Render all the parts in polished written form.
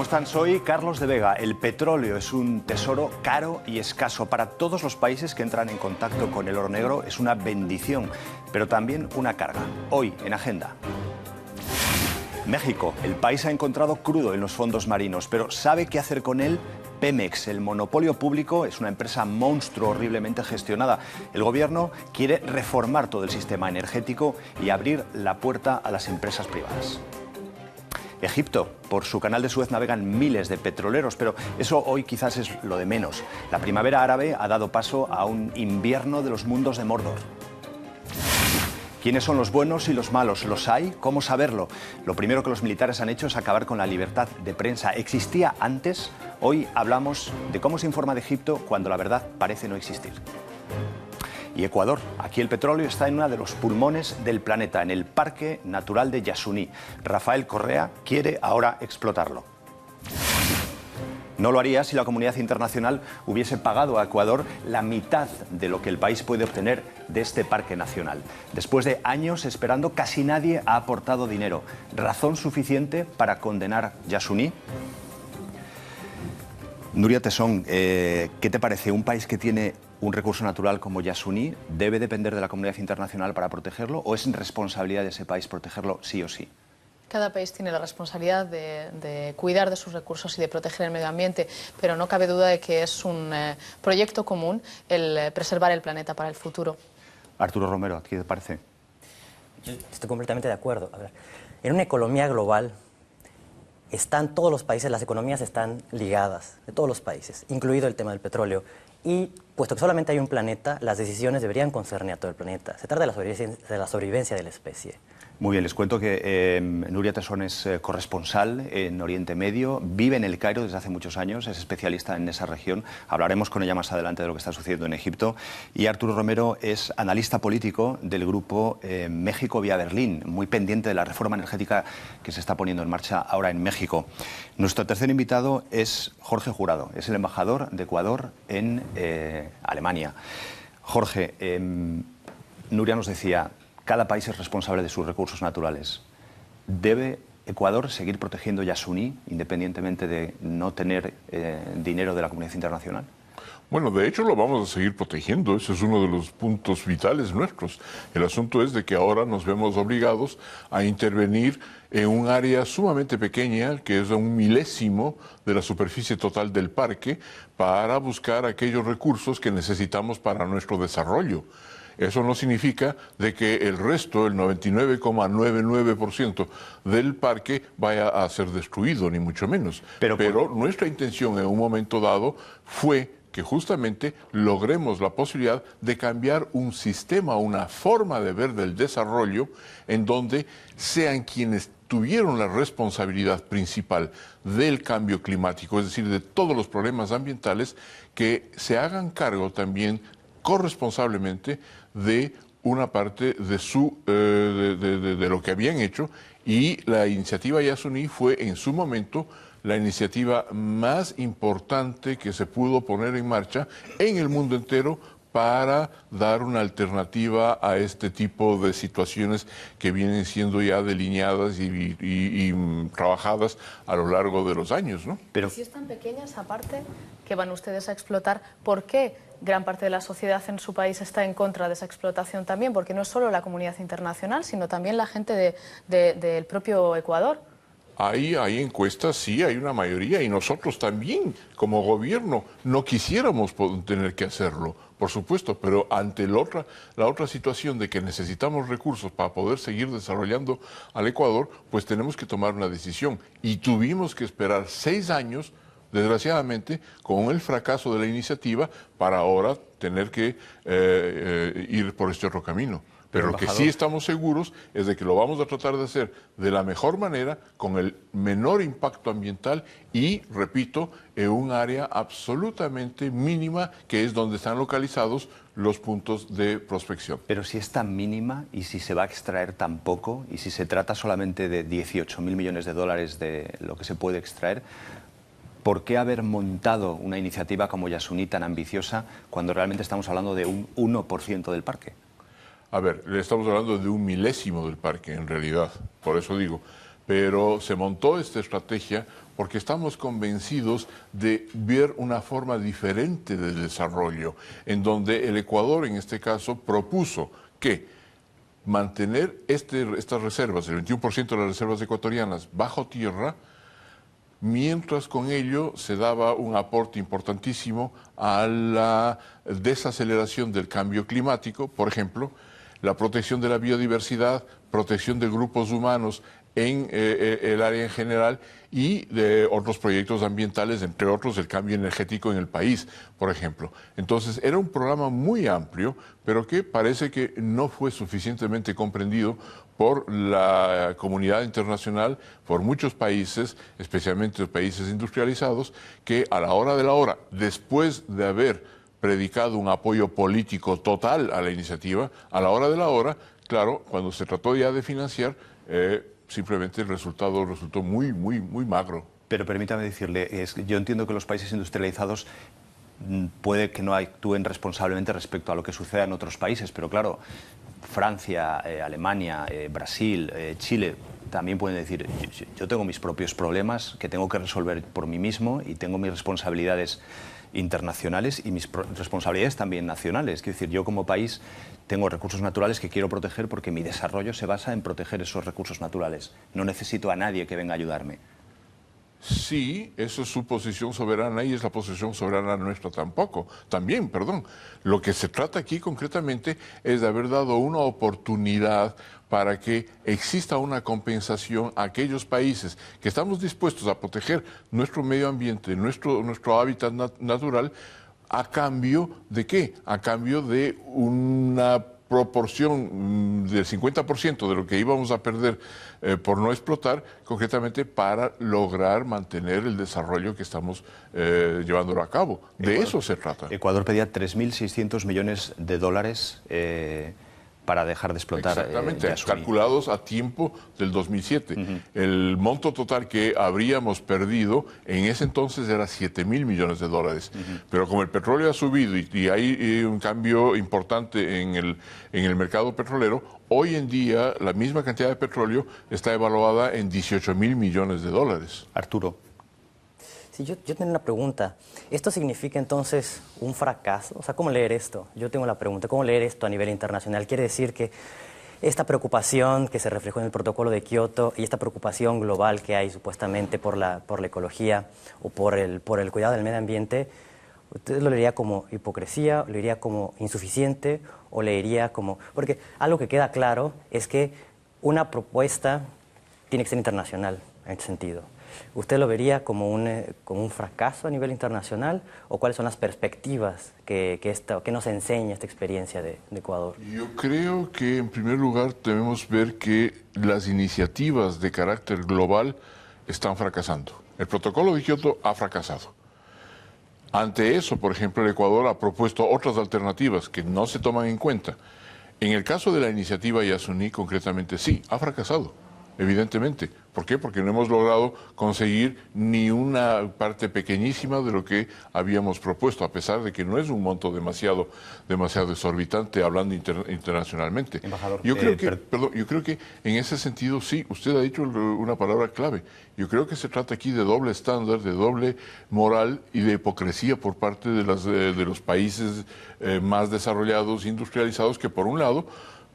están? Soy Carlos de Vega. El petróleo es un tesoro caro y escaso. Para todos los países que entran en contacto con el oro negro es una bendición, pero también una carga. Hoy, en Agenda. México. El país ha encontrado crudo en los fondos marinos, pero ¿sabe qué hacer con él? Pemex, el monopolio público, es una empresa monstruo horriblemente gestionada. El gobierno quiere reformar todo el sistema energético y abrir la puerta a las empresas privadas. Egipto, por su canal de Suez navegan miles de petroleros, pero eso hoy quizás es lo de menos. La primavera árabe ha dado paso a un invierno de los mundos de Mordor. ¿Quiénes son los buenos y los malos? ¿Los hay? ¿Cómo saberlo? Lo primero que los militares han hecho es acabar con la libertad de prensa. ¿Existía antes? Hoy hablamos de cómo se informa de Egipto cuando la verdad parece no existir. Y Ecuador. Aquí el petróleo está en uno de los pulmones del planeta, en el Parque Natural de Yasuní. Rafael Correa quiere ahora explotarlo. No lo haría si la comunidad internacional hubiese pagado a Ecuador la mitad de lo que el país puede obtener de este parque nacional. Después de años esperando, casi nadie ha aportado dinero. ¿Razón suficiente para condenar Yasuní? Nuria Tesón, ¿qué te parece? ¿Un país que tiene un recurso natural como Yasuní debe depender de la comunidad internacional para protegerlo o es responsabilidad de ese país protegerlo sí o sí? Cada país tiene la responsabilidad de cuidar de sus recursos y de proteger el medio ambiente, pero no cabe duda de que es un proyecto común el preservar el planeta para el futuro. Arturo Romero, ¿qué te parece? Yo estoy completamente de acuerdo. A ver, en una economía global están todos los países, las economías están ligadas, de todos los países, incluido el tema del petróleo. Y puesto que solamente hay un planeta, las decisiones deberían concernir a todo el planeta. Se trata de la sobrevivencia de la especie. Muy bien, les cuento que Nuria Tesón es corresponsal en Oriente Medio, vive en El Cairo desde hace muchos años, es especialista en esa región. Hablaremos con ella más adelante de lo que está sucediendo en Egipto. Y Arturo Romero es analista político del grupo México vía Berlín, muy pendiente de la reforma energética que se está poniendo en marcha ahora en México. Nuestro tercer invitado es Jorge Jurado, es el embajador de Ecuador en Alemania. Jorge, Nuria nos decía, cada país es responsable de sus recursos naturales. ¿Debe Ecuador seguir protegiendo Yasuní, independientemente de no tener dinero de la comunidad internacional? Bueno, de hecho lo vamos a seguir protegiendo, ese es uno de los puntos vitales nuestros. El asunto es de que ahora nos vemos obligados a intervenir en un área sumamente pequeña, que es un milésimo de la superficie total del parque, para buscar aquellos recursos que necesitamos para nuestro desarrollo. Eso no significa de que el resto, el 99,99% del parque vaya a ser destruido, ni mucho menos. Pero nuestra intención en un momento dado fue que justamente logremos la posibilidad de cambiar un sistema, una forma de ver del desarrollo en donde sean quienes tuvieron la responsabilidad principal del cambio climático, es decir, de todos los problemas ambientales, que se hagan cargo también corresponsablemente de una parte de de lo que habían hecho, y la iniciativa Yasuní fue en su momento la iniciativa más importante que se pudo poner en marcha en el mundo entero para dar una alternativa a este tipo de situaciones que vienen siendo ya delineadas y trabajadas a lo largo de los años, ¿no? Pero si es tan pequeña esa parte que van ustedes a explotar, ¿por qué gran parte de la sociedad en su país está en contra de esa explotación también? Porque no es solo la comunidad internacional, sino también la gente del propio Ecuador. Hay encuestas, sí, hay una mayoría, y nosotros también, como gobierno, no quisiéramos tener que hacerlo, por supuesto, pero ante la otra situación de que necesitamos recursos para poder seguir desarrollando al Ecuador, pues tenemos que tomar una decisión. Y tuvimos que esperar 6 años, desgraciadamente, con el fracaso de la iniciativa, para ahora tener que ir por este otro camino. Pero lo que sí estamos seguros es de que lo vamos a tratar de hacer de la mejor manera, con el menor impacto ambiental y, repito, en un área absolutamente mínima, que es donde están localizados los puntos de prospección. Pero si es tan mínima y si se va a extraer tan poco y si se trata solamente de 18.000 millones de dólares de lo que se puede extraer, ¿por qué haber montado una iniciativa como Yasuní tan ambiciosa cuando realmente estamos hablando de un 1% del parque? A ver, le estamos hablando de un milésimo del parque, en realidad, por eso digo. pero se montó esta estrategia porque estamos convencidos de ver una forma diferente de desarrollo, en donde el Ecuador, en este caso, propuso que mantener estas reservas, el 21% de las reservas ecuatorianas bajo tierra, mientras con ello se daba un aporte importantísimo a la desaceleración del cambio climático, por ejemplo, la protección de la biodiversidad, protección de grupos humanos en el área en general y de otros proyectos ambientales, entre otros el cambio energético en el país, por ejemplo. Entonces era un programa muy amplio, pero que parece que no fue suficientemente comprendido por la comunidad internacional, por muchos países, especialmente los países industrializados, que a la hora de la hora, después de haber predicado un apoyo político total a la iniciativa, a la hora de la hora, claro, cuando se trató ya de financiar, simplemente el resultado resultó muy magro. Pero permítame decirle, yo entiendo que los países industrializados puede que no actúen responsablemente respecto a lo que suceda en otros países, pero claro, Francia, Alemania, Brasil, Chile también pueden decir, yo tengo mis propios problemas que tengo que resolver por mí mismo y tengo mis responsabilidades internacionales y mis responsabilidades también nacionales. Quiero decir, yo como país tengo recursos naturales que quiero proteger porque mi desarrollo se basa en proteger esos recursos naturales. No necesito a nadie que venga a ayudarme. Sí, eso es su posición soberana y es la posición soberana nuestra también, perdón. Lo que se trata aquí concretamente es de haber dado una oportunidad para que exista una compensación a aquellos países que estamos dispuestos a proteger nuestro medio ambiente, nuestro hábitat natural, ¿a cambio de qué? A cambio de una proporción del 50% de lo que íbamos a perder por no explotar, concretamente para lograr mantener el desarrollo que estamos llevándolo a cabo. De eso se trata. Ecuador pedía 3.600 millones de dólares para dejar de explotar. Exactamente, calculados a tiempo del 2007. El monto total que habríamos perdido en ese entonces era 7.000 millones de dólares. Pero como el petróleo ha subido y hay un cambio importante en el mercado petrolero, hoy en día la misma cantidad de petróleo está evaluada en 18.000 millones de dólares. Arturo. Sí, yo tengo una pregunta. ¿Esto significa entonces un fracaso? O sea, ¿cómo leer esto? Yo tengo la pregunta, ¿cómo leer esto a nivel internacional? ¿Quiere decir que esta preocupación que se reflejó en el protocolo de Kioto y esta preocupación global que hay supuestamente por la ecología o por el cuidado del medio ambiente, usted lo leería como hipocresía, lo leería como insuficiente o leería como... Porque algo que queda claro es que una propuesta tiene que ser internacional en este sentido. ¿Usted lo vería como un fracaso a nivel internacional o cuáles son las perspectivas que nos enseña esta experiencia de Ecuador? Yo creo que en primer lugar debemos ver que las iniciativas de carácter global están fracasando. El protocolo de Kioto ha fracasado. Ante eso, por ejemplo, el Ecuador ha propuesto otras alternativas que no se toman en cuenta. En el caso de la iniciativa Yasuní, concretamente, sí, ha fracasado, evidentemente. ¿Por qué? Porque no hemos logrado conseguir ni una parte pequeñísima de lo que habíamos propuesto, a pesar de que no es un monto demasiado exorbitante hablando internacionalmente. Embajador, yo creo que en ese sentido sí, usted ha dicho una palabra clave. Yo creo que se trata aquí de doble estándar, de doble moral y de hipocresía por parte de los países más desarrollados, industrializados, que por un lado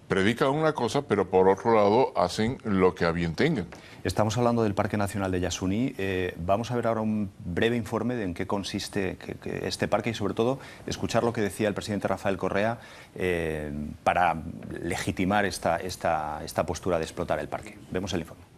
predican una cosa, pero por otro lado hacen lo que a bien tengan. Estamos hablando del Parque Nacional de Yasuní. Vamos a ver ahora un breve informe de en qué consiste este parque y sobre todo escuchar lo que decía el presidente Rafael Correa para legitimar esta postura de explotar el parque. Vemos el informe.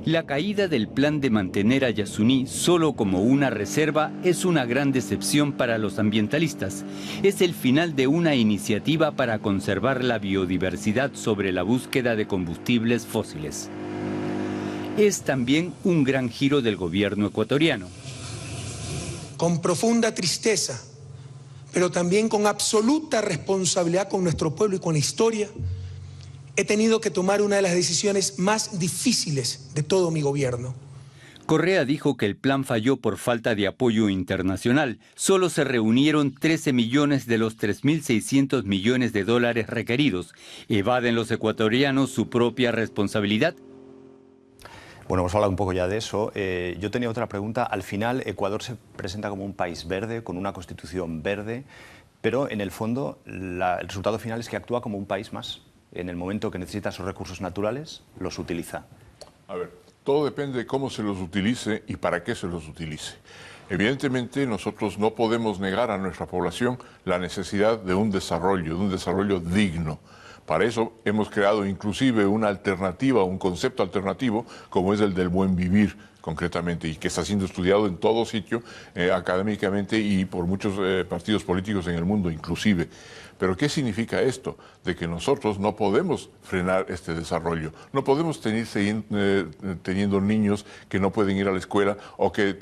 La caída del plan de mantener a Yasuní solo como una reserva es una gran decepción para los ambientalistas. Es el final de una iniciativa para conservar la biodiversidad sobre la búsqueda de combustibles fósiles. Es también un gran giro del gobierno ecuatoriano. Con profunda tristeza, pero también con absoluta responsabilidad con nuestro pueblo y con la historia, he tenido que tomar una de las decisiones más difíciles de todo mi gobierno. Correa dijo que el plan falló por falta de apoyo internacional. Solo se reunieron 13 millones de los 3.600 millones de dólares requeridos. ¿Evaden los ecuatorianos su propia responsabilidad? Bueno, hemos hablado un poco ya de eso. Yo tenía otra pregunta. Al final, Ecuador se presenta como un país verde, con una constitución verde, pero en el fondo el resultado final es que actúa como un país más. En el momento que necesita sus recursos naturales, los utiliza. A ver, todo depende de cómo se los utilice y para qué se los utilice. Evidentemente, nosotros no podemos negar a nuestra población la necesidad de un desarrollo digno. Para eso hemos creado inclusive una alternativa, un concepto alternativo, como es el del buen vivir, concretamente, y que está siendo estudiado en todo sitio, académicamente y por muchos partidos políticos en el mundo, inclusive. Pero ¿qué significa esto? De que nosotros no podemos frenar este desarrollo. No podemos teniendo niños que no pueden ir a la escuela o que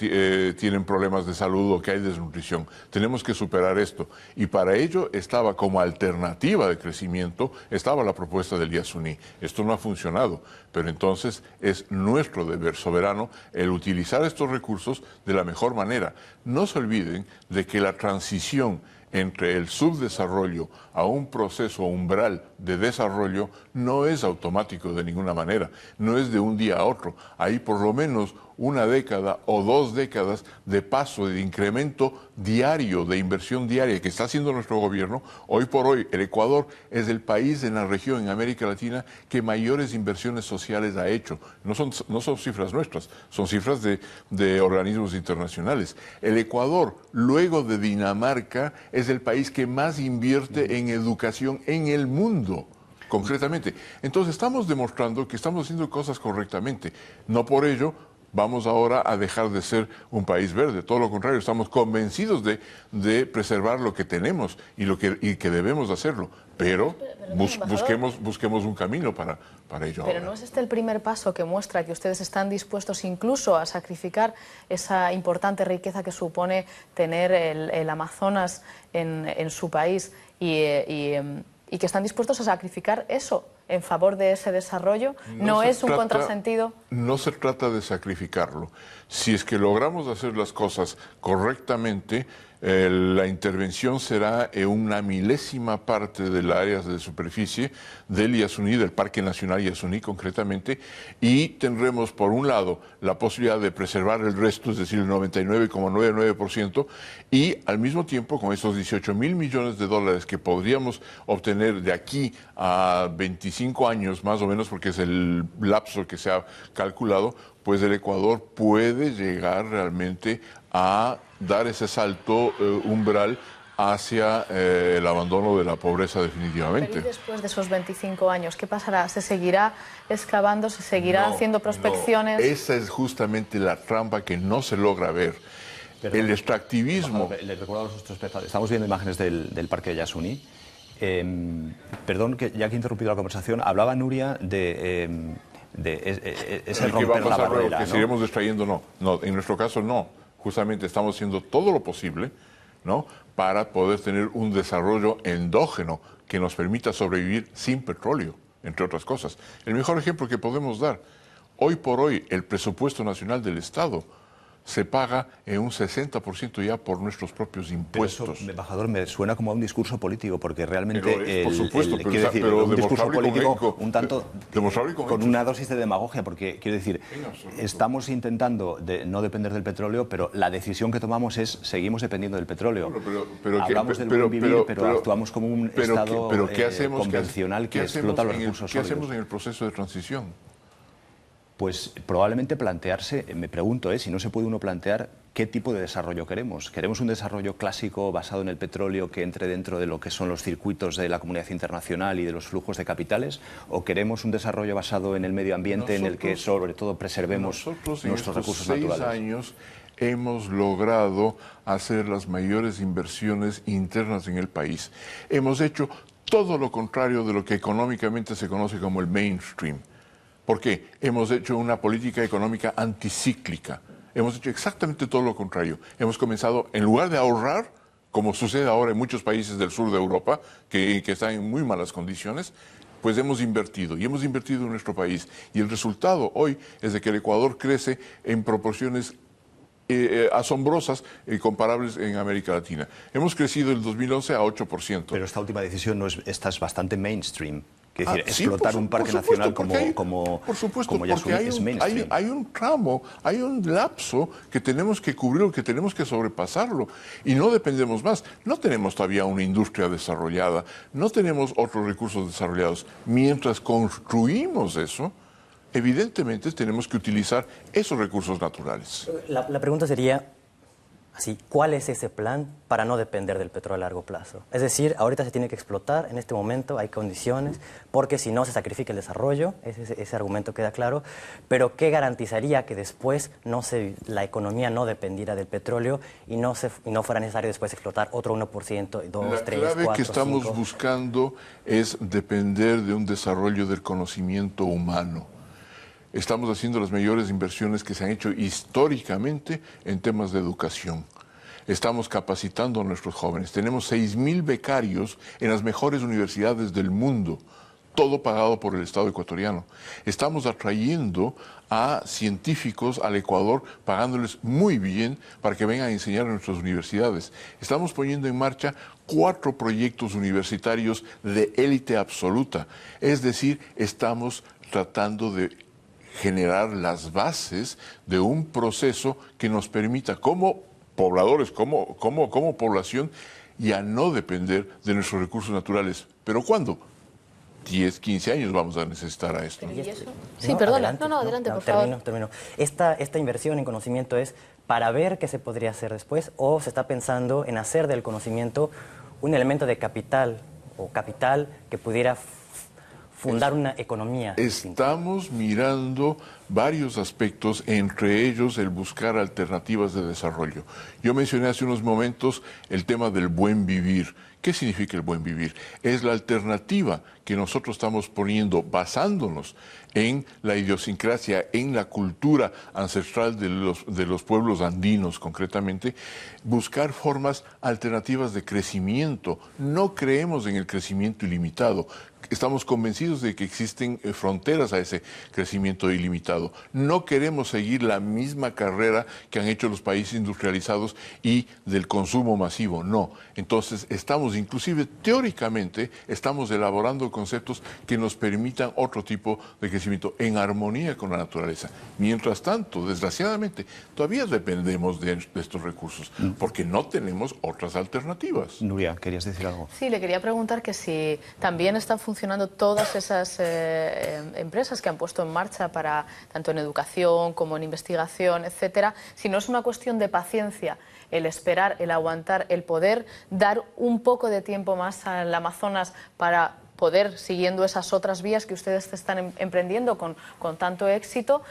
tienen problemas de salud o que hay desnutrición. Tenemos que superar esto. Y para ello estaba como alternativa de crecimiento, estaba la propuesta del Yasuní. Esto no ha funcionado, pero entonces es nuestro deber soberano el utilizar estos recursos de la mejor manera. No se olviden de que la transición entre el subdesarrollo a un proceso umbral de desarrollo no es automático de ninguna manera, no es de un día a otro. Hay por lo menos una década o 2 décadas de paso, de incremento diario, de inversión diaria que está haciendo nuestro gobierno. Hoy por hoy el Ecuador es el país en la región, en América Latina, que mayores inversiones sociales ha hecho. No son cifras nuestras, son cifras de organismos internacionales. El Ecuador, luego de Dinamarca, es el país que más invierte en educación en el mundo, concretamente. Entonces estamos demostrando que estamos haciendo cosas correctamente. No por ello vamos ahora a dejar de ser un país verde. Todo lo contrario, estamos convencidos de preservar lo que tenemos y que debemos hacerlo. Pero busquemos un camino para ello. Pero ¿no es este el primer paso que muestra que ustedes están dispuestos incluso a sacrificar esa importante riqueza que supone tener el Amazonas en su país y que están dispuestos a sacrificar eso en favor de ese desarrollo? ¿No es un contrasentido? No se trata de sacrificarlo. Si es que logramos hacer las cosas correctamente, la intervención será en una milésima parte de las áreas de superficie del Yasuní, del Parque Nacional Yasuní concretamente, y tendremos por un lado la posibilidad de preservar el resto, es decir, el 99,99%, y al mismo tiempo con esos 18.000 millones de dólares que podríamos obtener de aquí a 25 años más o menos, porque es el lapso que se ha calculado, pues el Ecuador puede llegar realmente a dar ese salto umbral hacia el abandono de la pobreza definitivamente. Pero ¿y después de esos 25 años qué pasará? ¿Se seguirá excavando? ¿Se seguirá haciendo prospecciones? No, esa es justamente la trampa que no se logra ver. El extractivismo... Les recuerdo a los nuestros espectadores, estamos viendo imágenes del Parque de Yasuní. Perdón, ya que he interrumpido la conversación, hablaba Nuria de ese romper la barrera, que seguiremos extrayendo, no, en nuestro caso no. Justamente estamos haciendo todo lo posible, ¿no?, para poder tener un desarrollo endógeno que nos permita sobrevivir sin petróleo, entre otras cosas. El mejor ejemplo que podemos dar, hoy por hoy el presupuesto nacional del Estado se paga en un 60% ya por nuestros propios impuestos. Pero eso, embajador, me suena como a un discurso político, porque realmente por supuesto, un discurso político un tanto con una dosis de demagogia, porque quiero decir, estamos intentando no depender del petróleo, pero la decisión que tomamos es seguimos dependiendo del petróleo. Hablamos del buen vivir, pero actuamos como un Estado convencional que explota los recursos sólidos. ¿Qué hacemos en el proceso de transición? Pues probablemente plantearse, me pregunto, si no se puede uno plantear qué tipo de desarrollo queremos. ¿Queremos un desarrollo clásico basado en el petróleo que entre dentro de lo que son los circuitos de la comunidad internacional y de los flujos de capitales? ¿O queremos un desarrollo basado en el medio ambiente en el que sobre todo preservemos nuestros recursos naturales? En 6 años hemos logrado hacer las mayores inversiones internas en el país. Hemos hecho todo lo contrario de lo que económicamente se conoce como el mainstream. ¿Por qué? Hemos hecho una política económica anticíclica. Hemos hecho exactamente todo lo contrario. Hemos comenzado, en lugar de ahorrar, como sucede ahora en muchos países del sur de Europa, que están en muy malas condiciones, pues hemos invertido, y hemos invertido en nuestro país. Y el resultado hoy es de que el Ecuador crece en proporciones asombrosas y comparables en América Latina. Hemos crecido el 2011 a 8%. Pero esta última decisión esta es bastante mainstream. Es decir, Sí, explotar un parque nacional como Yasuní es mainstream. Hay un tramo, hay un lapso que tenemos que cubrir, que tenemos que sobrepasarlo. Y no dependemos más. No tenemos todavía una industria desarrollada, no tenemos otros recursos desarrollados. Mientras construimos eso, evidentemente tenemos que utilizar esos recursos naturales. La pregunta sería, así, ¿cuál es ese plan para no depender del petróleo a largo plazo? Es decir, ahorita se tiene que explotar, en este momento hay condiciones, porque si no se sacrifica el desarrollo, ese argumento queda claro, pero ¿qué garantizaría que después la economía no dependiera del petróleo y no fuera necesario después explotar otro 1%, 2, 3, 4, 5? La clave que estamos buscando es depender de un desarrollo del conocimiento humano. Estamos haciendo las mayores inversiones que se han hecho históricamente en temas de educación. Estamos capacitando a nuestros jóvenes. Tenemos 6.000 becarios en las mejores universidades del mundo, todo pagado por el Estado ecuatoriano. Estamos atrayendo a científicos al Ecuador, pagándoles muy bien para que vengan a enseñar en nuestras universidades. Estamos poniendo en marcha 4 proyectos universitarios de élite absoluta. Es decir, estamos tratando de generar las bases de un proceso que nos permita como pobladores, como población, ya no depender de nuestros recursos naturales. ¿Pero cuándo? 10, 15 años vamos a necesitar a esto. Sí, perdona. Adelante, por favor. Termino. Esta inversión en conocimiento es para ver qué se podría hacer después, o se está pensando en hacer del conocimiento un elemento de capital que pudiera fundar una economía. Estamos mirando varios aspectos, entre ellos el buscar alternativas de desarrollo. Yo mencioné hace unos momentos el tema del buen vivir. ¿Qué significa el buen vivir? Es la alternativa que nosotros estamos poniendo basándonos en la idiosincrasia, en la cultura ancestral de los pueblos andinos concretamente, buscar formas alternativas de crecimiento. No creemos en el crecimiento ilimitado. Estamos convencidos de que existen fronteras a ese crecimiento ilimitado. No queremos seguir la misma carrera que han hecho los países industrializados y del consumo masivo, no. Entonces, inclusive teóricamente, estamos elaborando conceptos que nos permitan otro tipo de crecimiento en armonía con la naturaleza. Mientras tanto, desgraciadamente, todavía dependemos de estos recursos, porque no tenemos otras alternativas. Nuria, ¿querías decir algo? Sí, le quería preguntar que si también están funcionando todas esas empresas que han puesto en marcha para tanto en educación como en investigación, etcétera, si no es una cuestión de paciencia el esperar, el aguantar, el poder dar un poco de tiempo más al Amazonas para poder, siguiendo esas otras vías que ustedes están emprendiendo con tanto éxito,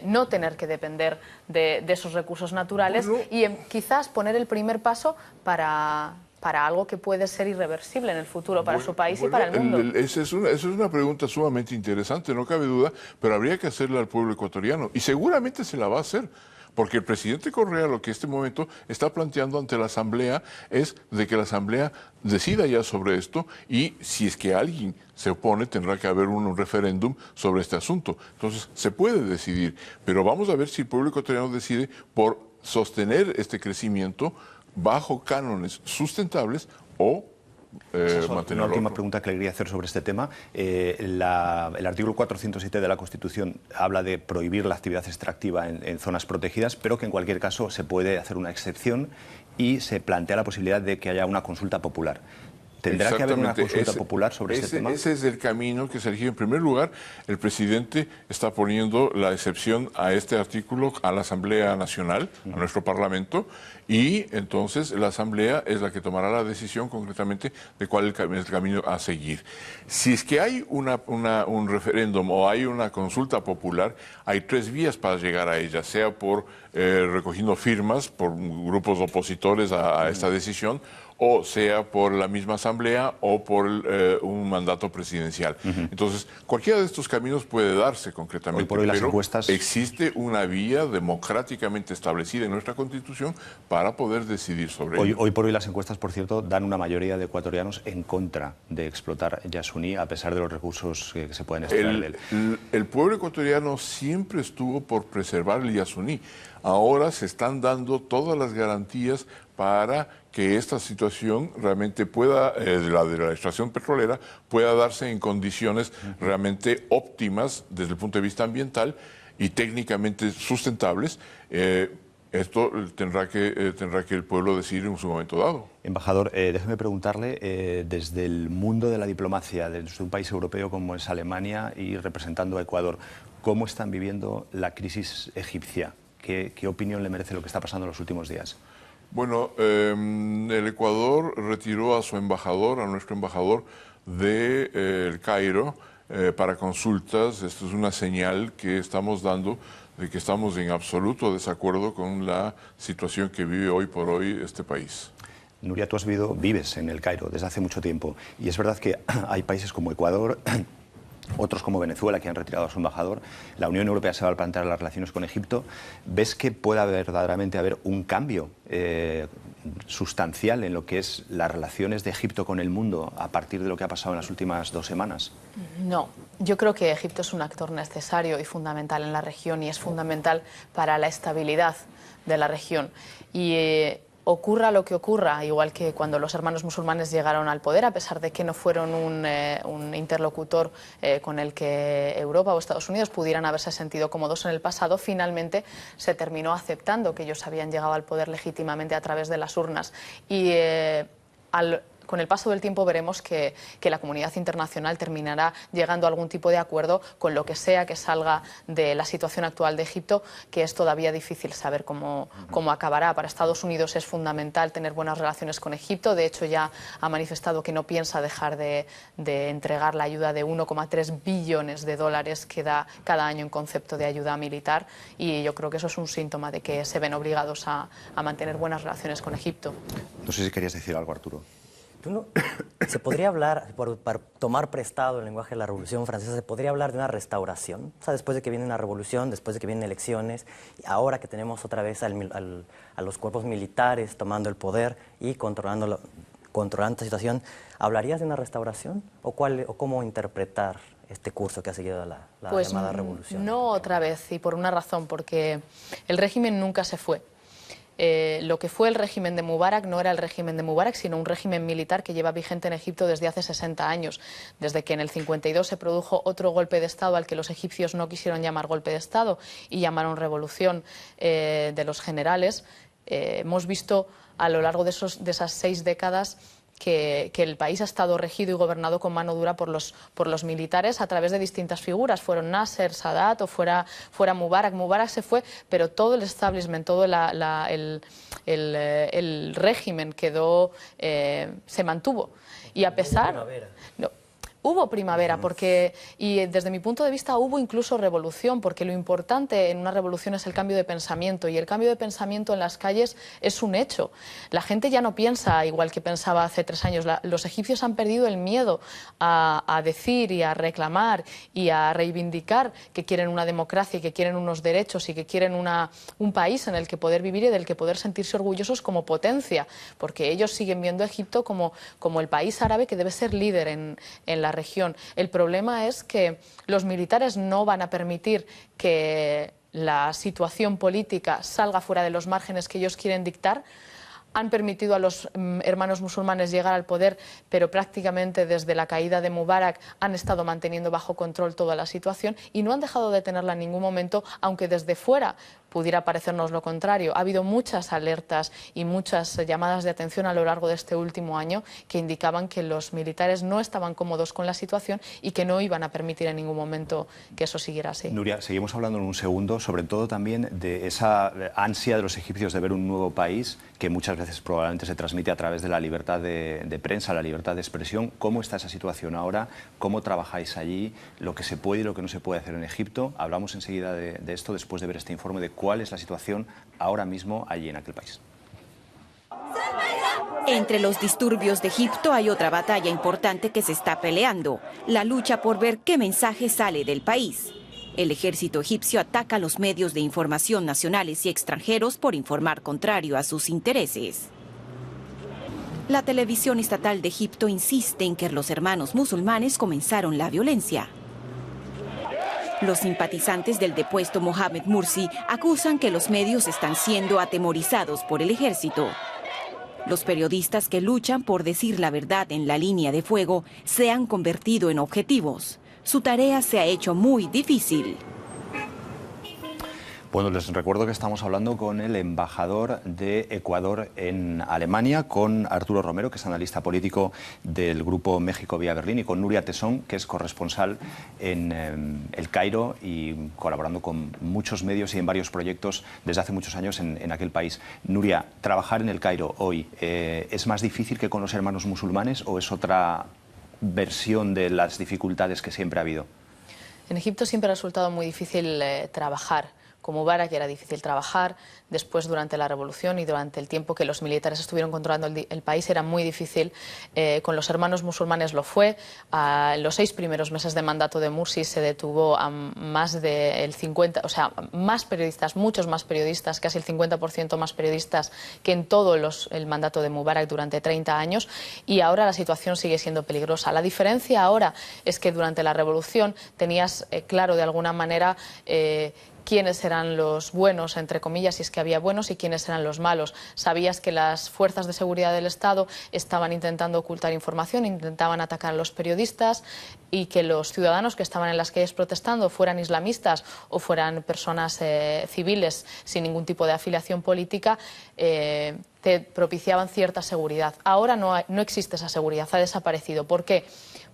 no tener que depender de esos recursos naturales y quizás poner el primer paso para algo que puede ser irreversible en el futuro para su país y para el mundo. Esa es una pregunta sumamente interesante, no cabe duda, pero habría que hacerla al pueblo ecuatoriano y seguramente se la va a hacer. Porque el presidente Correa lo que en este momento está planteando ante la Asamblea es de que la Asamblea decida ya sobre esto y si es que alguien se opone tendrá que haber un referéndum sobre este asunto. Entonces se puede decidir, pero vamos a ver si el pueblo ecuatoriano decide por sostener este crecimiento bajo cánones sustentables o una última pregunta que le quería hacer sobre este tema. El artículo 407 de la Constitución habla de prohibir la actividad extractiva en zonas protegidas, pero que en cualquier caso se puede hacer una excepción y se plantea la posibilidad de que haya una consulta popular. ¿Tendrá que haber una consulta popular sobre este tema? Ese es el camino que se eligió. En primer lugar, el presidente está poniendo la excepción a este artículo a la Asamblea Nacional, a nuestro Parlamento, y entonces la Asamblea es la que tomará la decisión concretamente de cuál es el camino a seguir. Si es que hay un referéndum o hay una consulta popular, hay 3 vías para llegar a ella, sea por recogiendo firmas por grupos opositores a esta decisión, o sea por la misma asamblea o por un mandato presidencial. Entonces, cualquiera de estos caminos puede darse concretamente, hoy por hoy las pero encuestas... existe una vía democráticamente establecida en nuestra Constitución para poder decidir sobre ello. Hoy por hoy las encuestas, por cierto, dan una mayoría de ecuatorianos en contra de explotar Yasuní, a pesar de los recursos que se pueden extraer de él. El pueblo ecuatoriano siempre estuvo por preservar el Yasuní. Ahora se están dando todas las garantías para que esta situación realmente pueda, de la extracción petrolera, pueda darse en condiciones realmente óptimas desde el punto de vista ambiental y técnicamente sustentables. Esto tendrá que el pueblo decidir en su momento dado. Embajador, déjeme preguntarle, desde el mundo de la diplomacia, desde un país europeo como es Alemania y representando a Ecuador, ¿cómo están viviendo la crisis egipcia? ¿Qué opinión le merece lo que está pasando en los últimos días? Bueno, el Ecuador retiró a su embajador, a nuestro embajador de El Cairo, para consultas. Esto es una señal que estamos dando de que estamos en absoluto desacuerdo con la situación que vive hoy por hoy este país. Nuria, tú vives en El Cairo desde hace mucho tiempo y es verdad que hay países como Ecuador, otros como Venezuela, que han retirado a su embajador. La Unión Europea se va a plantear las relaciones con Egipto. ¿Ves que pueda verdaderamente haber un cambio sustancial en lo que es las relaciones de Egipto con el mundo a partir de lo que ha pasado en las últimas 2 semanas? No, yo creo que Egipto es un actor necesario y fundamental en la región y es fundamental para la estabilidad de la región. Y ocurra lo que ocurra, igual que cuando los hermanos musulmanes llegaron al poder, a pesar de que no fueron un interlocutor con el que Europa o Estados Unidos pudieran haberse sentido cómodos en el pasado, finalmente se terminó aceptando que ellos habían llegado al poder legítimamente a través de las urnas. Y con el paso del tiempo veremos que la comunidad internacional terminará llegando a algún tipo de acuerdo con lo que sea que salga de la situación actual de Egipto, que es todavía difícil saber cómo acabará. Para Estados Unidos es fundamental tener buenas relaciones con Egipto. De hecho, ya ha manifestado que no piensa dejar de entregar la ayuda de 1,3 billones de dólares que da cada año en concepto de ayuda militar. Y yo creo que eso es un síntoma de que se ven obligados a mantener buenas relaciones con Egipto. No sé si querías decir algo, Arturo. ¿Se podría hablar, para tomar prestado el lenguaje de la Revolución Francesa, se podría hablar de una restauración? O sea, después de que viene una revolución, después de que vienen elecciones, ahora que tenemos otra vez a los cuerpos militares tomando el poder y controlando esta situación, ¿hablarías de una restauración? ¿O cómo interpretar este curso que ha seguido la llamada revolución? No otra vez, y por una razón, porque el régimen nunca se fue. Lo que fue el régimen de Mubarak no era el régimen de Mubarak, sino un régimen militar que lleva vigente en Egipto desde hace 60 años, desde que en el 52 se produjo otro golpe de Estado al que los egipcios no quisieron llamar golpe de Estado y llamaron revolución de los generales. Hemos visto a lo largo de esas 6 décadas que el país ha estado regido y gobernado con mano dura por los militares a través de distintas figuras. Fueron Nasser, Sadat o fuera Mubarak. Mubarak se fue, pero todo el establishment, todo el régimen se mantuvo. Y a pesar... Hubo primavera, y desde mi punto de vista hubo incluso revolución, porque lo importante en una revolución es el cambio de pensamiento, y el cambio de pensamiento en las calles es un hecho. La gente ya no piensa igual que pensaba hace 3 años. Los egipcios han perdido el miedo a decir y a reclamar y a reivindicar que quieren una democracia y que quieren unos derechos y que quieren un país en el que poder vivir y del que poder sentirse orgullosos como potencia, porque ellos siguen viendo a Egipto como el país árabe que debe ser líder en la región. El problema es que los militares no van a permitir que la situación política salga fuera de los márgenes que ellos quieren dictar. Han permitido a los hermanos musulmanes llegar al poder, pero prácticamente desde la caída de Mubarak han estado manteniendo bajo control toda la situación y no han dejado de tenerla en ningún momento, aunque desde fuera pudiera parecernos lo contrario. Ha habido muchas alertas y muchas llamadas de atención a lo largo de este último año que indicaban que los militares no estaban cómodos con la situación y que no iban a permitir en ningún momento que eso siguiera así. Nuria, seguimos hablando en un segundo, sobre todo también de esa ansia de los egipcios de ver un nuevo país que muchas veces probablemente se transmite a través de la libertad de prensa, la libertad de expresión. ¿Cómo está esa situación ahora? ¿Cómo trabajáis allí? ¿Lo que se puede y lo que no se puede hacer en Egipto? Hablamos enseguida de esto después de ver este informe de cuál es la situación ahora mismo allí en aquel país. Entre los disturbios de Egipto hay otra batalla importante que se está peleando, la lucha por ver qué mensaje sale del país. El ejército egipcio ataca a los medios de información nacionales y extranjeros por informar contrario a sus intereses. La televisión estatal de Egipto insiste en que los hermanos musulmanes comenzaron la violencia. Los simpatizantes del depuesto Mohamed Morsi acusan que los medios están siendo atemorizados por el ejército. Los periodistas que luchan por decir la verdad en la línea de fuego se han convertido en objetivos. Su tarea se ha hecho muy difícil. Bueno, les recuerdo que estamos hablando con el embajador de Ecuador en Alemania, con Arturo Romero, que es analista político del Grupo México vía Berlín, y con Nuria Tesón, que es corresponsal en El Cairo y colaborando con muchos medios y en varios proyectos desde hace muchos años en aquel país. Nuria, ¿trabajar en El Cairo hoy es más difícil que con los hermanos musulmanes o es otra versión de las dificultades que siempre ha habido? En Egipto siempre ha resultado muy difícil trabajar. Con Mubarak era difícil trabajar, después durante la revolución y durante el tiempo que los militares estuvieron controlando el país era muy difícil. Con los hermanos musulmanes lo fue. En los 6 primeros meses de mandato de Mursi se detuvo a más del 50%, o sea, más periodistas, muchos más periodistas, casi el 50% más periodistas que en todo el mandato de Mubarak durante 30 años, y ahora la situación sigue siendo peligrosa. La diferencia ahora es que durante la revolución tenías claro de alguna manera quiénes eran los buenos, entre comillas, si es que había buenos, y quiénes eran los malos. Sabías que las fuerzas de seguridad del Estado estaban intentando ocultar información, intentaban atacar a los periodistas, y que los ciudadanos que estaban en las calles protestando, fueran islamistas o fueran personas civiles sin ningún tipo de afiliación política, te propiciaban cierta seguridad. Ahora no existe esa seguridad, ha desaparecido. ¿Por qué?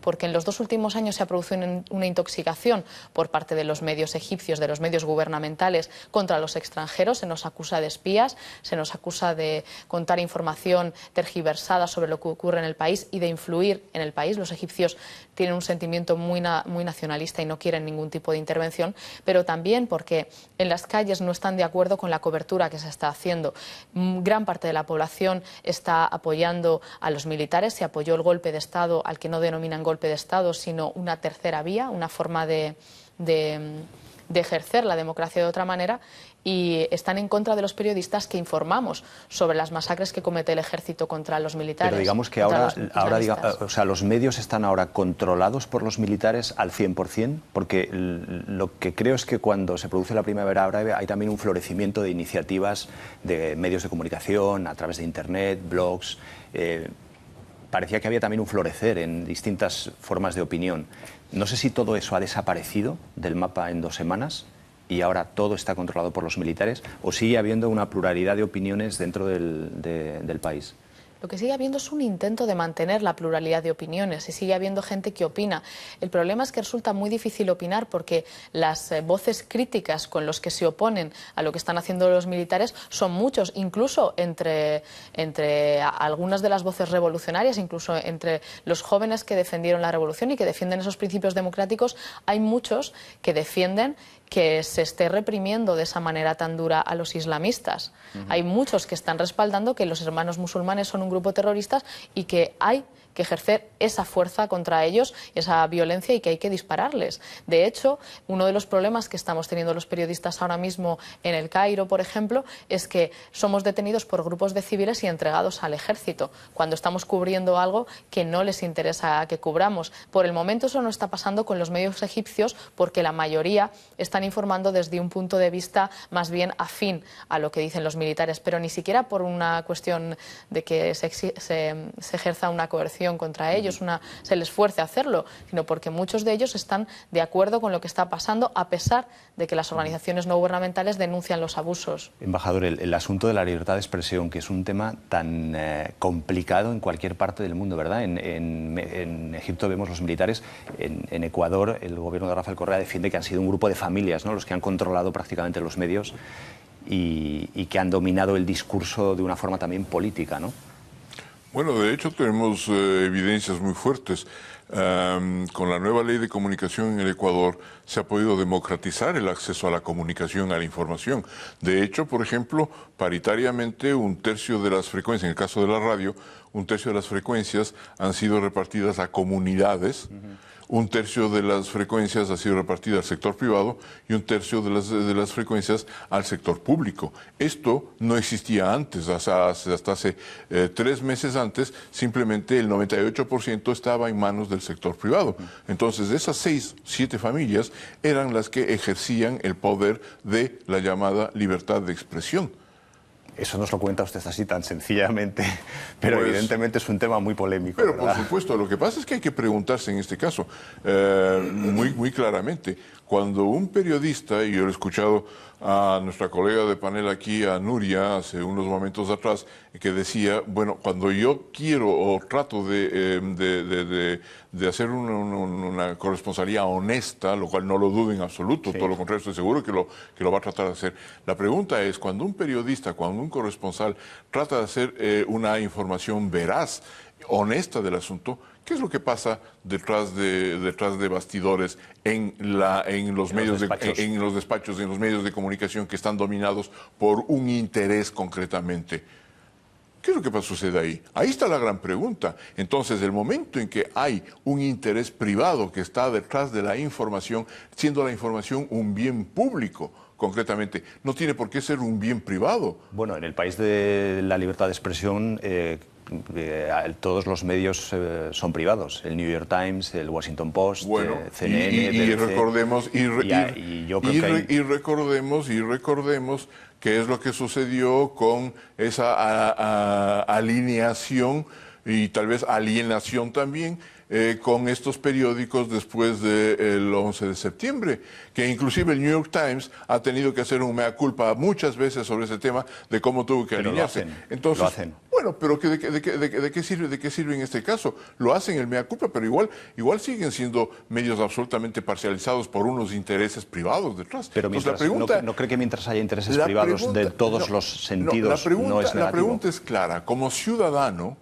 Porque en los 2 últimos años se ha producido una intoxicación por parte de los medios egipcios, de los medios gubernamentales, contra los extranjeros. Se nos acusa de espías, se nos acusa de contar información tergiversada sobre lo que ocurre en el país y de influir en el país. Los egipcios tienen un sentimiento muy nacionalista y no quieren ningún tipo de intervención, pero también porque en las calles no están de acuerdo con la cobertura que se está haciendo. Gran parte de la población está apoyando a los militares, se apoyó el golpe de Estado, al que no denominan golpe de Estado, sino una tercera vía, una forma de ejercer la democracia de otra manera, y están en contra de los periodistas que informamos sobre las masacres que comete el ejército contra los militares. Pero digamos que o sea, los medios están ahora controlados por los militares al 100%, porque lo que creo es que cuando se produce la primavera árabe hay también un florecimiento de iniciativas de medios de comunicación a través de internet, blogs. Parecía que había también un florecer en distintas formas de opinión. No sé si todo eso ha desaparecido del mapa en 2 semanas y ahora todo está controlado por los militares, o sigue habiendo una pluralidad de opiniones dentro del país. Lo que sigue habiendo es un intento de mantener la pluralidad de opiniones y sigue habiendo gente que opina. El problema es que resulta muy difícil opinar porque las voces críticas con los que se oponen a lo que están haciendo los militares son muchos, incluso entre algunas de las voces revolucionarias, incluso entre los jóvenes que defendieron la revolución y que defienden esos principios democráticos. Hay muchos que defienden que se esté reprimiendo de esa manera tan dura a los islamistas. Hay muchos que están respaldando que los hermanos musulmanes son un grupo terrorista y que hay que ejercer esa fuerza contra ellos, esa violencia, y que hay que dispararles. De hecho, uno de los problemas que estamos teniendo los periodistas ahora mismo en El Cairo, por ejemplo, es que somos detenidos por grupos de civiles y entregados al ejército, cuando estamos cubriendo algo que no les interesa que cubramos. Por el momento eso no está pasando con los medios egipcios, porque la mayoría están informando desde un punto de vista más bien afín a lo que dicen los militares, pero ni siquiera por una cuestión de que se ejerza una coerción contra ellos, se les fuerce a hacerlo, sino porque muchos de ellos están de acuerdo con lo que está pasando, a pesar de que las organizaciones no gubernamentales denuncian los abusos. Embajador, el asunto de la libertad de expresión, que es un tema tan complicado en cualquier parte del mundo, ¿verdad? En Egipto vemos los militares, en Ecuador el gobierno de Rafael Correa defiende que han sido un grupo de familias, ¿no?, los que han controlado prácticamente los medios y que han dominado el discurso de una forma también política, ¿no? Bueno, de hecho tenemos evidencias muy fuertes. Con la nueva ley de comunicación en el Ecuador se ha podido democratizar el acceso a la comunicación, a la información. De hecho, por ejemplo, paritariamente 1/3 de las frecuencias, en el caso de la radio, 1/3 de las frecuencias han sido repartidas a comunidades. 1/3 de las frecuencias ha sido repartida al sector privado y 1/3 de las frecuencias al sector público. Esto no existía antes, hasta hace 3 meses antes, simplemente el 98% estaba en manos del sector privado. Entonces, esas 6, 7 familias eran las que ejercían el poder de la llamada libertad de expresión. Eso nos lo cuenta usted así tan sencillamente, pero Pues, evidentemente es un tema muy polémico. Pero ¿verdad? por supuesto, lo que pasa es que hay que preguntarse en este caso muy claramente, cuando un periodista, y yo lo he escuchado a nuestra colega de panel aquí, a Nuria, hace unos momentos atrás, que decía, bueno, cuando yo quiero o trato de hacer una corresponsalía honesta, lo cual no lo dudo en absoluto, todo lo contrario, estoy seguro que lo va a tratar de hacer. La pregunta es, cuando un periodista, cuando un corresponsal trata de hacer una información veraz, honesta del asunto, ¿qué es lo que pasa detrás de bastidores en los despachos, en los medios de comunicación que están dominados por un interés concretamente? ¿Qué es lo que sucede ahí? Ahí está la gran pregunta. Entonces, el momento en que hay un interés privado que está detrás de la información, siendo la información un bien público, concretamente, no tiene por qué ser un bien privado. Bueno, en el país de la libertad de expresión, todos los medios son privados. El New York Times, el Washington Post, Bueno, CNN, recordemos qué es lo que sucedió con esa alineación y tal vez alienación también con estos periódicos después del 11 de septiembre, que inclusive el New York Times ha tenido que hacer un mea culpa muchas veces sobre ese tema de cómo tuvo que alinearse. Entonces, lo hacen. Bueno, pero ¿de qué sirve en este caso? Lo hacen el mea culpa, pero igual siguen siendo medios absolutamente parcializados por unos intereses privados detrás. Pero mientras, la pregunta, ¿no cree que mientras haya intereses privados de todos los sentidos no es negativo? La pregunta es clara. Como ciudadano,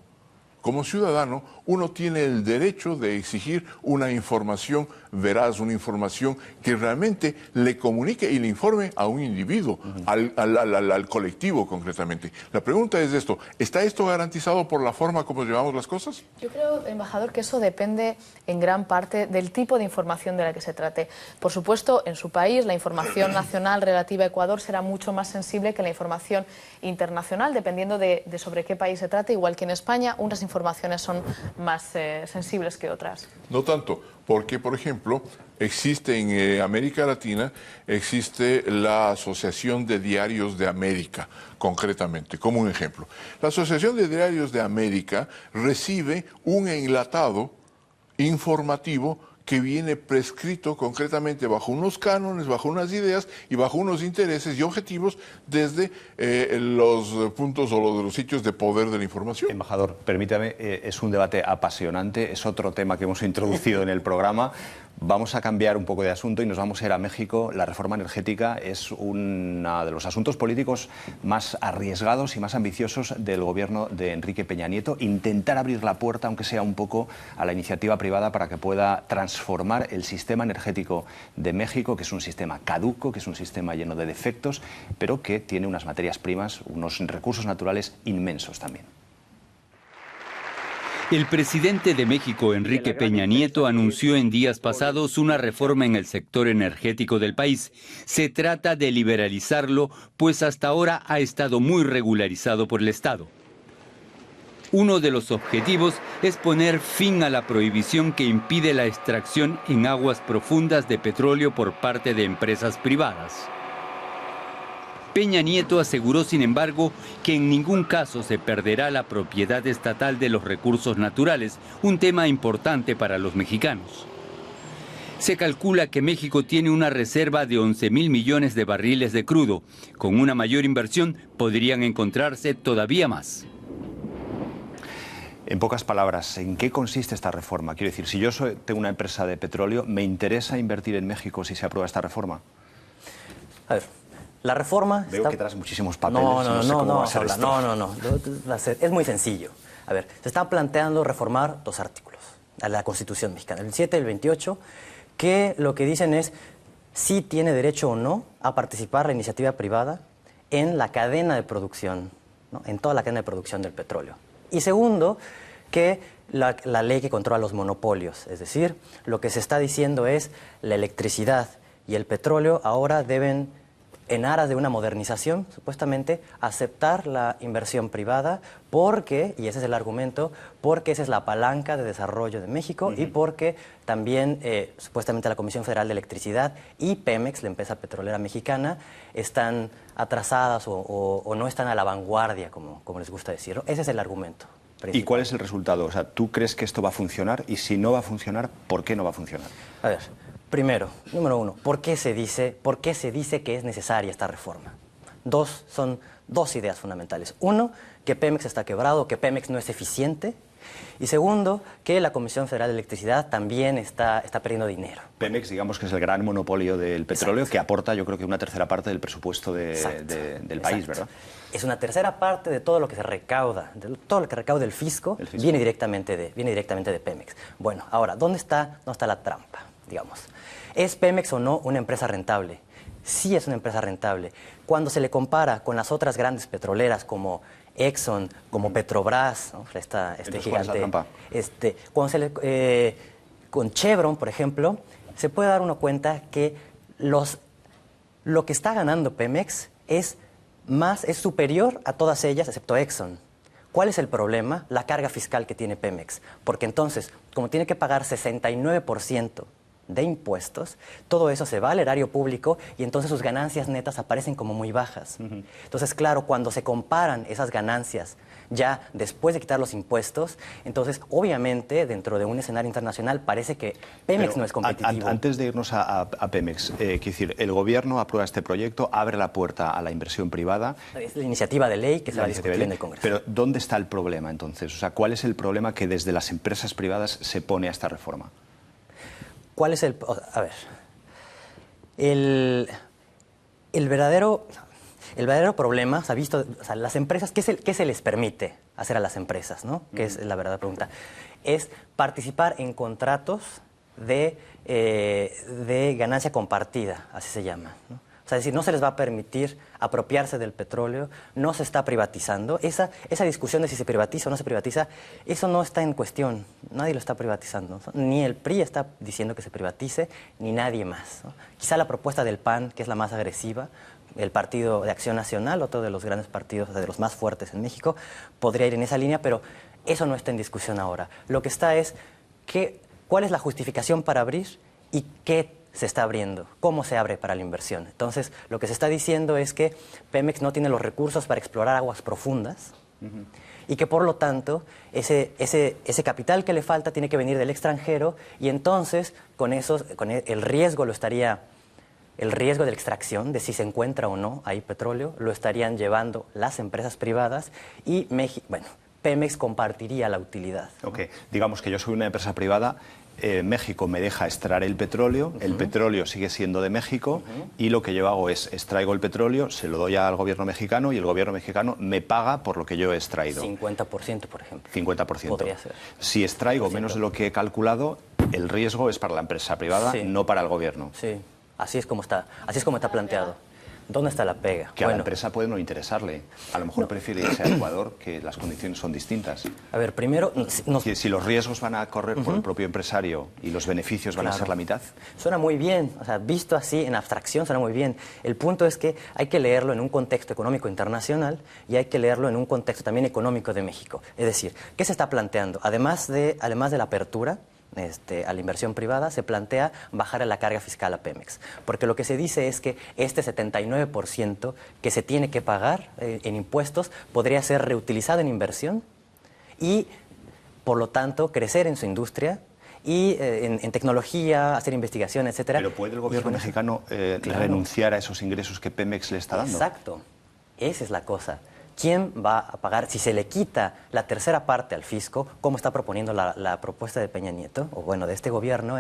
uno tiene el derecho de exigir una información veraz, una información que realmente le comunique y le informe a un individuo, al colectivo concretamente. La pregunta es esto, ¿está esto garantizado por la forma como llevamos las cosas? Yo creo, embajador, que eso depende en gran parte del tipo de información de la que se trate. Por supuesto, en su país la información nacional relativa a Ecuador será mucho más sensible que la información internacional, dependiendo de sobre qué país se trate, igual que en España unas informaciones son más sensibles que otras. No tanto, porque, por ejemplo, existe en América Latina, existe la Asociación de Diarios de América, concretamente, como un ejemplo. La Asociación de Diarios de América recibe un enlatado informativo que viene prescrito concretamente bajo unos cánones, bajo unas ideas y bajo unos intereses y objetivos desde los puntos o los sitios de poder de la información. Embajador, permítame, es un debate apasionante, es otro tema que hemos introducido en el programa. Vamos a cambiar un poco de asunto y nos vamos a ir a México. La reforma energética es uno de los asuntos políticos más arriesgados y más ambiciosos del gobierno de Enrique Peña Nieto. Intentar abrir la puerta, aunque sea un poco, a la iniciativa privada para que pueda transformar el sistema energético de México, que es un sistema caduco, que es un sistema lleno de defectos, pero que tiene unas materias primas, unos recursos naturales inmensos también. El presidente de México, Enrique Peña Nieto, anunció en días pasados una reforma en el sector energético del país. Se trata de liberalizarlo, pues hasta ahora ha estado muy regularizado por el Estado. Uno de los objetivos es poner fin a la prohibición que impide la extracción en aguas profundas de petróleo por parte de empresas privadas. Peña Nieto aseguró, sin embargo, que en ningún caso se perderá la propiedad estatal de los recursos naturales, un tema importante para los mexicanos. Se calcula que México tiene una reserva de 11.000 millones de barriles de crudo. Con una mayor inversión podrían encontrarse todavía más. En pocas palabras, ¿en qué consiste esta reforma? Quiero decir, si yo tengo una empresa de petróleo, ¿me interesa invertir en México si se aprueba esta reforma? A ver, la reforma... Veo que traes muchísimos papeles. No, es muy sencillo. A ver, se está planteando reformar dos artículos a la Constitución mexicana, el 7 y el 28, que lo que dicen es si tiene derecho o no a participar la iniciativa privada en la cadena de producción, ¿no? En toda la cadena de producción del petróleo. Y segundo, que la ley que controla los monopolios, es decir, lo que se está diciendo es la electricidad y el petróleo ahora deben en aras de una modernización, supuestamente, aceptar la inversión privada porque, y ese es el argumento, porque esa es la palanca de desarrollo de México y porque también, supuestamente, la Comisión Federal de Electricidad y Pemex, la empresa petrolera mexicana, están atrasadas o no están a la vanguardia, como les gusta decir, ¿no? Ese es el argumento principal. ¿Y cuál es el resultado? O sea, ¿tú crees que esto va a funcionar? Y si no va a funcionar, ¿por qué no va a funcionar? A ver, primero, número uno, ¿por qué se dice que es necesaria esta reforma? Son dos ideas fundamentales. Uno, que Pemex está quebrado, que Pemex no es eficiente. Y segundo, que la Comisión Federal de Electricidad también está perdiendo dinero. Pemex, digamos que es el gran monopolio del petróleo. Exacto. Que aporta, yo creo que una tercera parte del presupuesto del país, ¿verdad? Es una tercera parte de todo lo que se recauda, de todo lo que recauda el fisco. Viene directamente de Pemex. Bueno, ahora, ¿dónde está la trampa, digamos? ¿Es Pemex o no una empresa rentable? Sí es una empresa rentable. Cuando se le compara con las otras grandes petroleras como Exxon, como Petrobras, ¿no? este gigante, con Chevron, por ejemplo, se puede dar uno cuenta que lo que está ganando Pemex es superior a todas ellas, excepto Exxon. ¿Cuál es el problema? La carga fiscal que tiene Pemex. Porque entonces, como tiene que pagar 69% de impuestos, todo eso se va al erario público y entonces sus ganancias netas aparecen como muy bajas. Entonces, claro, cuando se comparan esas ganancias ya después de quitar los impuestos, entonces, obviamente, dentro de un escenario internacional, parece que Pemex no es competitivo. Antes de irnos a Pemex, quiero decir, el gobierno aprueba este proyecto, abre la puerta a la inversión privada. Es la iniciativa de ley que se va a discutir en el Congreso. Pero, ¿dónde está el problema, entonces? O sea, ¿cuál es el problema que desde las empresas privadas se pone a esta reforma? ¿Cuál es a ver, el verdadero problema, las empresas, ¿qué se les permite hacer a las empresas, ¿no? Que es la verdadera pregunta. Es participar en contratos de ganancia compartida, así se llama, ¿no? O sea, es decir, no se les va a permitir apropiarse del petróleo, no se está privatizando. Esa discusión de si se privatiza o no se privatiza, eso no está en cuestión. Nadie lo está privatizando, ¿no? Ni el PRI está diciendo que se privatice, ni nadie más, ¿no? Quizá la propuesta del PAN, que es la más agresiva, el Partido de Acción Nacional, otro de los grandes partidos, de los más fuertes en México, podría ir en esa línea, pero eso no está en discusión ahora. Lo que está es cuál es la justificación para abrir y qué se está abriendo, cómo se abre para la inversión. Entonces, lo que se está diciendo es que Pemex no tiene los recursos para explorar aguas profundas y que, por lo tanto, ese capital que le falta tiene que venir del extranjero y entonces, el riesgo de la extracción, de si se encuentra o no ahí petróleo, lo estarían llevando las empresas privadas y Pemex compartiría la utilidad, ¿no? Ok, digamos que yo soy una empresa privada. México me deja extraer el petróleo, el petróleo sigue siendo de México y lo que yo hago es extraigo el petróleo, se lo doy al gobierno mexicano y el gobierno mexicano me paga por lo que yo he extraído. 50%, por ejemplo. 50%. Podría ser. Si extraigo menos de lo que he calculado, el riesgo es para la empresa privada, no para el gobierno. Sí, así es como está planteado. ¿Dónde está la pega? Que a la empresa puede no interesarle. A lo mejor prefiere irse a Ecuador, que las condiciones son distintas. A ver, primero... Si los riesgos van a correr por el propio empresario y los beneficios van a ser la mitad. Suena muy bien, o sea, visto así en abstracción suena muy bien. El punto es que hay que leerlo en un contexto económico internacional y hay que leerlo en un contexto también económico de México. Es decir, ¿qué se está planteando? Además de la apertura a la inversión privada, se plantea bajar la carga fiscal a Pemex. Porque lo que se dice es que este 79% que se tiene que pagar en impuestos podría ser reutilizado en inversión y, por lo tanto, crecer en su industria y en tecnología, hacer investigación, etcétera. Pero ¿puede el gobierno mexicano renunciar a esos ingresos que Pemex le está dando? Exacto. Esa es la cosa. ¿Quién va a pagar? Si se le quita la tercera parte al fisco, como está proponiendo la propuesta de Peña Nieto, o bueno, de este gobierno,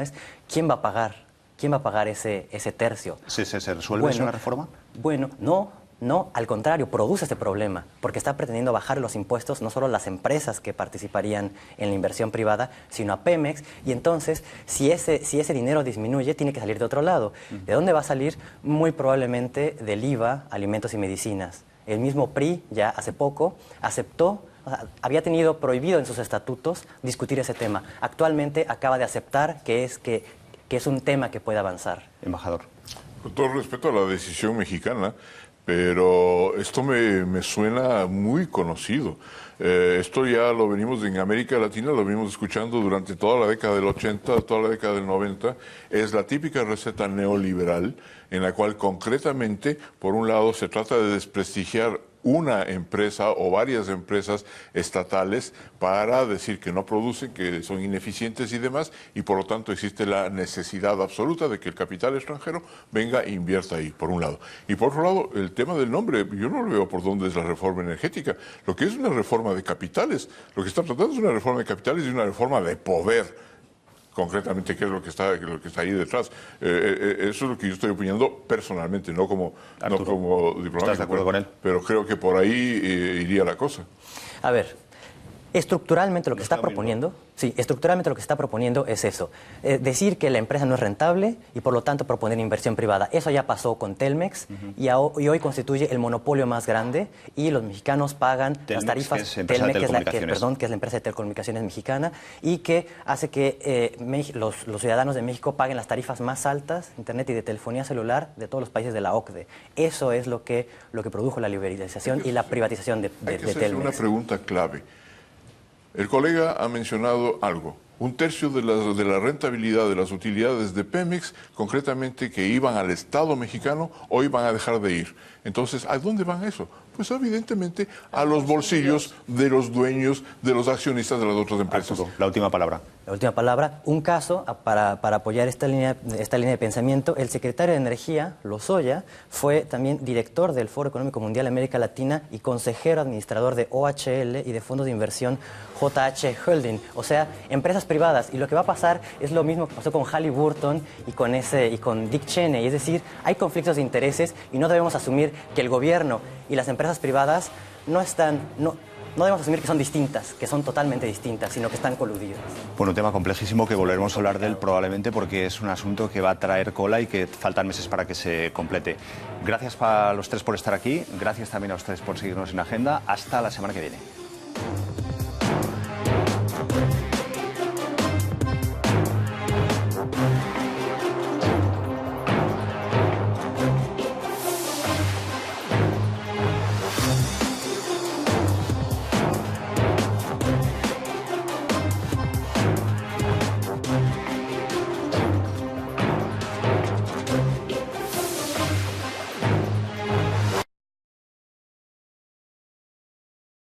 ¿quién va a pagar? ¿Quién va a pagar ese tercio? ¿Se resuelve eso en la reforma? Bueno, no, al contrario, produce este problema, porque está pretendiendo bajar los impuestos no solo a las empresas que participarían en la inversión privada, sino a Pemex, y entonces, si ese dinero disminuye, tiene que salir de otro lado. ¿De dónde va a salir? Muy probablemente del IVA, alimentos y medicinas. El mismo PRI ya hace poco aceptó, había tenido prohibido en sus estatutos discutir ese tema. Actualmente acaba de aceptar que es un tema que puede avanzar. Embajador. Con todo respeto a la decisión mexicana, pero esto me suena muy conocido. Esto ya lo venimos en América Latina, lo venimos escuchando durante toda la década del 80, toda la década del 90. Es la típica receta neoliberal en la cual concretamente, por un lado, se trata de desprestigiar una empresa o varias empresas estatales para decir que no producen, que son ineficientes y demás, y por lo tanto existe la necesidad absoluta de que el capital extranjero venga e invierta ahí, por un lado. Y por otro lado, el tema del nombre, yo no veo por dónde es la reforma energética. Lo que es una reforma de capitales, lo que está tratando es una reforma de capitales y una reforma de poder. Concretamente, ¿qué es lo que está ahí detrás? Eso es lo que yo estoy opinando personalmente, no como diplomático. ¿Estás de acuerdo con él? Pero creo que por ahí iría la cosa. A ver, estructuralmente lo que está proponiendo, estructuralmente lo que está proponiendo es eso. Decir que la empresa no es rentable y por lo tanto proponer inversión privada. Eso ya pasó con Telmex y hoy constituye el monopolio más grande y los mexicanos pagan las tarifas. Que es empresa de telecomunicaciones. Que es la empresa de telecomunicaciones mexicana y que hace que los ciudadanos de México paguen las tarifas más altas de internet y de telefonía celular de todos los países de la OCDE. Eso es lo que produjo la liberalización y la privatización de Telmex. Una pregunta clave. El colega ha mencionado algo. 1/3 de la rentabilidad de las utilidades de Pemex, concretamente que iban al Estado mexicano, hoy van a dejar de ir. Entonces, ¿a dónde van eso? Pues evidentemente a los bolsillos de los dueños, de los accionistas de las otras empresas. La última palabra. La última palabra. Un caso para apoyar esta línea de pensamiento. El secretario de Energía, Lozoya, fue también director del Foro Económico Mundial América Latina y consejero administrador de OHL y de fondos de inversión JH Holding. O sea, empresas privadas. Y lo que va a pasar es lo mismo que pasó con Halliburton y con Dick Cheney. Es decir, hay conflictos de intereses y no debemos asumir que el gobierno y las empresas privadas no debemos asumir que son distintas, que son totalmente distintas, sino que están coludidas. Bueno, un tema complejísimo que volveremos a hablar de él probablemente porque es un asunto que va a traer cola y que faltan meses para que se complete. Gracias a los tres por estar aquí, gracias también a ustedes por seguirnos en Agenda. Hasta la semana que viene.